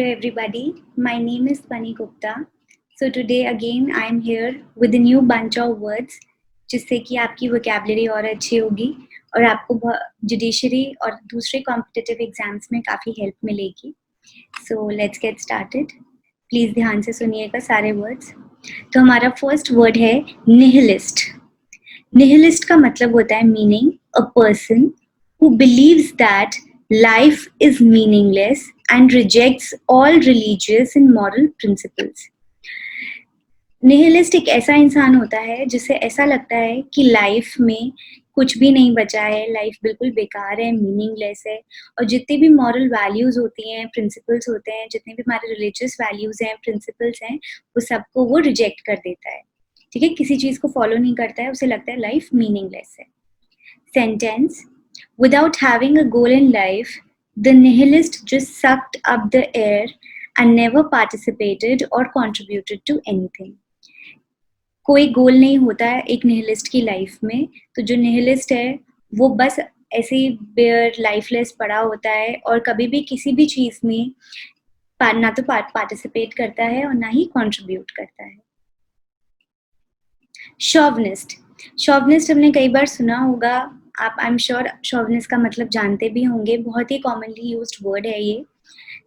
everybody. My name is Pani Gupta. So today again I am here with a new bunch of words जिससे कि आपकी vocabulary और अच्छी होगी और आपको जुडिशरी और दूसरे कॉम्पिटिटिव एग्जाम्स में काफ़ी हेल्प मिलेगी. So let's get started. Please ध्यान से सुनिएगा सारे वर्ड्स. तो हमारा फर्स्ट वर्ड है निहिलिस्ट. निहिलिस्ट का मतलब होता है meaning a person who believes that life is meaningless and rejects all religious and moral principles. Nihilist एक ऐसा इंसान होता है जिसे ऐसा लगता है कि लाइफ में कुछ भी नहीं बचा है, लाइफ बिल्कुल बेकार है, मीनिंगलेस है और जितनी भी मॉरल वैल्यूज होती हैं, प्रिंसिपल्स होते हैं, जितने भी हमारे रिलीजियस वैल्यूज हैं, प्रिंसिपल्स हैं, वो सबको वो रिजेक्ट कर देता है. ठीक है, किसी चीज को फॉलो नहीं करता है, उसे लगता है लाइफ मीनिंगलेस है. Sentence: without having a goal in life, the nihilist just sucked up the air and never participated or contributed to anything. कोई गोल नहीं होता है एक निहिलिस्ट की लाइफ में, तो जो निहिलिस्ट है वो बस ऐसे ही बेयर लाइफलेस पड़ा होता है और कभी भी किसी भी चीज में ना तो पार्टिसिपेट करता है और ना ही कंट्रीब्यूट करता है. शॉविनिस्ट. शॉविनिस्ट हमने कई बार सुना होगा, आप आई एम श्योर शॉविनिस्ट का मतलब जानते भी होंगे. बहुत ही कॉमनली यूज्ड वर्ड है ये,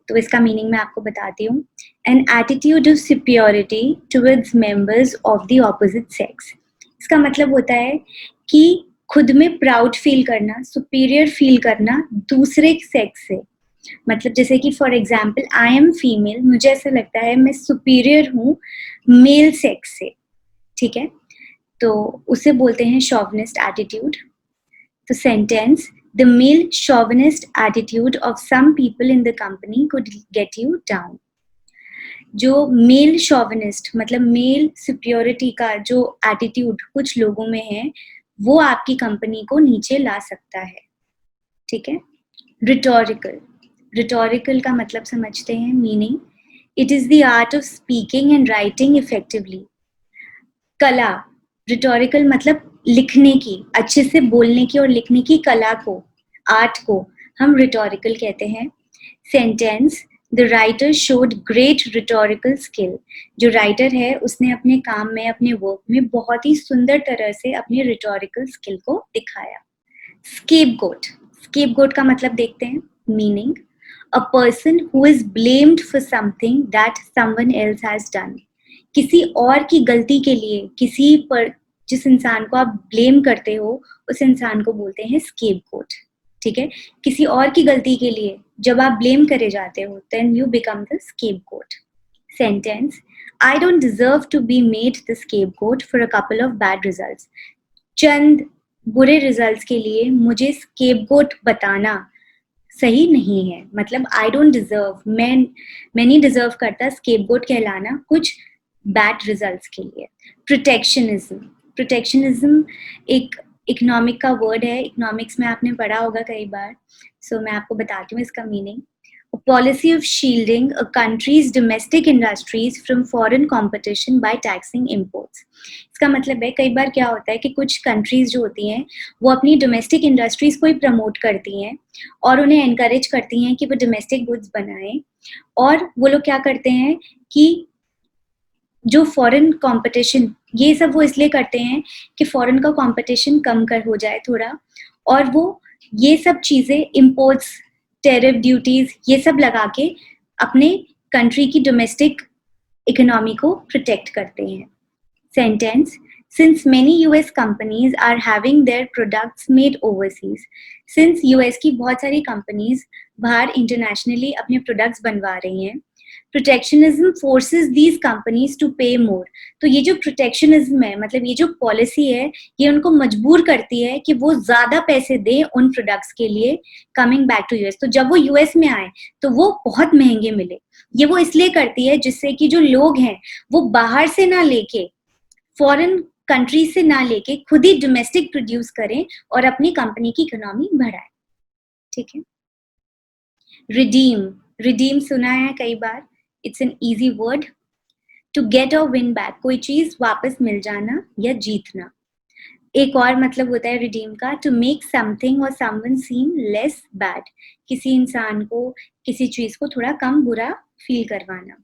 तो इसका मीनिंग मैं आपको बताती हूँ. An attitude of superiority towards members of the opposite sex. इसका मतलब होता है कि खुद में प्राउड फील करना, सुपीरियर फील करना दूसरे सेक्स से. मतलब जैसे कि for example I am female, मुझे ऐसा लगता है मैं सुपीरियर हूँ मेल सेक्स से. ठीक है, तो उसे बोलते हैं शॉविनिस्ट एटीट्यूड. तो sentence: the male chauvinist attitude of some people in the company could get you down. जो मेल शॉविनिस्ट मतलब मेल सुपियोरिटी का जो एटीट्यूड कुछ लोगों में है वो आपकी कंपनी को नीचे ला सकता है. ठीक है. रिटोरिकल. रिटोरिकल का मतलब समझते हैं, meaning it is the art of speaking and writing effectively. कला. रिटोरिकल मतलब लिखने की, अच्छे से बोलने की और लिखने की कला को, आर्ट को हम रिटोरिकल कहते हैं. Sentence: the writer showed great rhetorical skill. जो राइटर है उसने अपने काम में, अपने वर्क में बहुत ही सुंदर तरह से अपनी रिटोरिकल स्किल को दिखाया. स्केपगोट. स्केपगोट का मतलब देखते हैं, meaning a person who is blamed for something that someone else has done. किसी और की गलती के लिए किसी पर जिस इंसान को आप ब्लेम करते हो उस इंसान को बोलते हैं स्केपगोट. ठीक है, किसी और की गलती के लिए जब आप ब्लेम करे जाते हो then you become the scapegoat. Sentence: I don't deserve to be made the scapegoat for a couple of bad results. चंद बुरे रिजल्ट्स के लिए मुझे स्केपगोट बताना सही नहीं है. मतलब आई डोंट डिजर्व, मैं नहीं डिजर्व करता स्केपगोट कहलाना कुछ बैड रिजल्ट्स के लिए. प्रोटेक्शनिज्म. प्रोटेक्शनिज्म एक इकोनॉमिक का वर्ड है, इकोनॉमिक्स में आपने पढ़ा होगा कई बार. सो मैं आपको बताती हूँ इसका meaning. Policy of shielding a country's domestic industries from foreign competition by taxing imports. इसका मतलब है कई बार क्या होता है कि कुछ कंट्रीज जो होती हैं वो अपनी डोमेस्टिक इंडस्ट्रीज को ही प्रमोट करती हैं और उन्हें एनकरेज करती हैं कि वो डोमेस्टिक गुड्स बनाएं, और वो लोग क्या करते हैं कि जो फॉरेन कंपटीशन, ये सब वो इसलिए करते हैं कि फॉरेन का कंपटीशन कम कर हो जाए थोड़ा, और वो ये सब चीजें इंपोर्ट्स, टेरिफ, ड्यूटीज ये सब लगा के अपने कंट्री की डोमेस्टिक इकोनॉमी को प्रोटेक्ट करते हैं. Sentence: since many US companies are having their products made overseas. Since US की बहुत सारी कंपनीज बाहर इंटरनेशनली अपने प्रोडक्ट्स बनवा रही हैं, protectionism forces these companies to pay more. तो ये जो प्रोटेक्शनिज्म है, मतलब ये जो पॉलिसी है, ये उनको मजबूर करती है कि वो ज्यादा पैसे दें उन प्रोडक्ट्स के लिए कमिंग बैक टू यूएस. तो जब वो यूएस में आए तो वो बहुत महंगे मिले. ये वो इसलिए करती है जिससे कि जो लोग हैं वो बाहर से ना लेके, फॉरेन कंट्री से ना लेके खुद ही डोमेस्टिक प्रोड्यूस करें और अपनी कंपनी की इकोनॉमी बढ़ाएं. ठीक है. रिडीम. रिडीम सुना है कई बार. It's an easy word. To get और विन बैक, कोई चीज वापस मिल जाना या जीतना. एक और मतलब होता है रिडीम का, टू मेक समथिंग और समवन सीम लेस बैड, किसी इंसान को, किसी चीज को थोड़ा कम बुरा फील करवाना.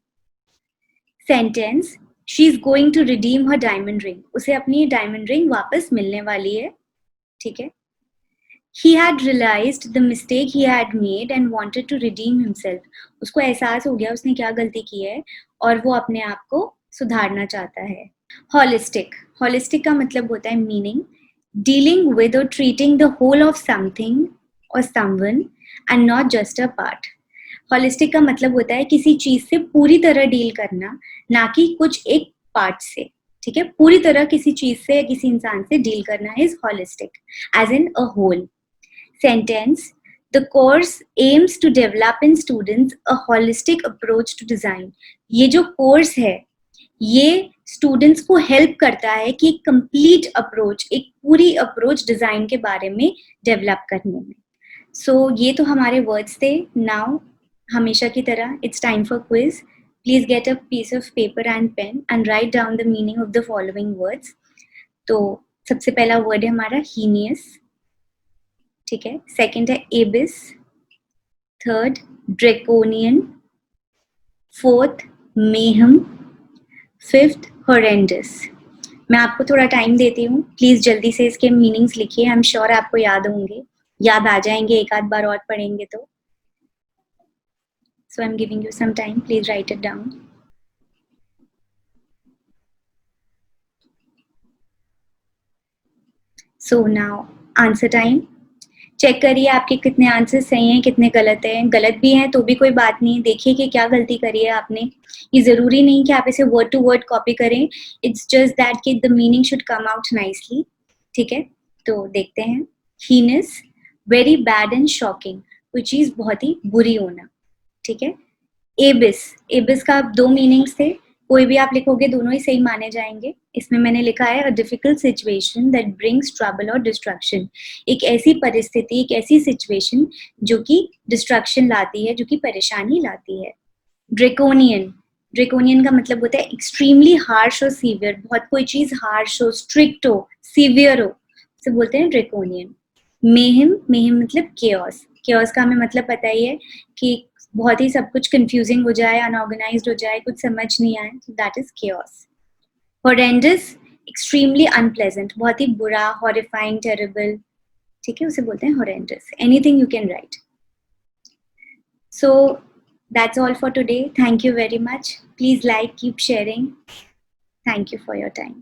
Sentence, she is going to redeem her diamond ring, उसे अपनी डायमंड रिंग वापस मिलने वाली है. ठीक है. He had realized the mistake he had made and wanted to redeem himself. उसको एहसास हो गया उसने क्या गलती की है और वो अपने आप को सुधारना चाहता है. Holistic. Holistic का मतलब होता है meaning, dealing with or treating the whole of something or someone and not just a part. Holistic का मतलब होता है किसी चीज से पूरी तरह डील करना, ना कि कुछ एक पार्ट से. ठीक है. पूरी तरह किसी चीज से या किसी इंसान से डील करना is holistic, as in a whole. Sentence, the course aims to develop in students a holistic approach to design. ये जो कोर्स है ये स्टूडेंट्स को हेल्प करता है कि एक कंप्लीट अप्रोच, एक पूरी अप्रोच डिजाइन के बारे में डेवलप करने में. सो ये तो हमारे वर्ड्स थे. नाउ हमेशा की तरह it's time for quiz. Please get a piece of paper and pen and write down the meaning of the following words. तो सबसे पहला वर्ड है हमारा हीनियस. ठीक है. सेकंड है एबिस. Third draconian. Fourth mayhem. Fifth horrendous. मैं आपको थोड़ा टाइम देती हूँ, प्लीज जल्दी से इसके मीनिंग्स लिखिए. आई एम श्योर आपको याद होंगे, याद आ जाएंगे एक आध बार और पढ़ेंगे तो. So I am giving you some time, please write it down. So now answer time. Check करिए आपके कितने आंसर सही हैं, कितने गलत हैं. गलत भी हैं तो भी कोई बात नहीं, देखिए कि क्या गलती करी है आपने. ये जरूरी नहीं कि आप इसे वर्ड टू वर्ड कॉपी करें. इट्स जस्ट दैट कि the meaning should come out nicely. ठीक है. तो देखते हैं. Heinous, very bad and shocking, कोई चीज बहुत ही बुरी होना. ठीक है. एबिस, एबिस का दो मीनिंग्स थे, कोई भी आप लिखोगे दोनों ही सही माने जाएंगे. इसमें मैंने लिखा है a difficult situation that brings trouble और डिस्ट्रक्शन, एक ऐसी परिस्थिति, एक ऐसी सिचुएशन जो कि डिस्ट्रक्शन लाती है, जो कि परेशानी लाती है. ड्रेकोनियन, ड्रेकोनियन का मतलब होता है एक्सट्रीमली हार्श और सीवियर, बहुत कोई चीज हार्श हो, स्ट्रिक्ट हो, सीवियर हो, उसे बोलते हैं ड्रेकोनियन. मेहम, मेहम मतलब केओस. केओस का हमें मतलब पता ही है कि बहुत ही सब कुछ कंफ्यूजिंग हो जाए, अनऑर्गेनाइज्ड हो जाए, कुछ समझ नहीं आए, that is chaos. Horrendous, extremely unpleasant, बहुत ही बुरा, हॉरिफाइंग, टेरेबल. ठीक है, उसे बोलते हैं horrendous. Anything you can write. So that's all for today. Thank you very much. Please like, keep sharing. Thank you for your time.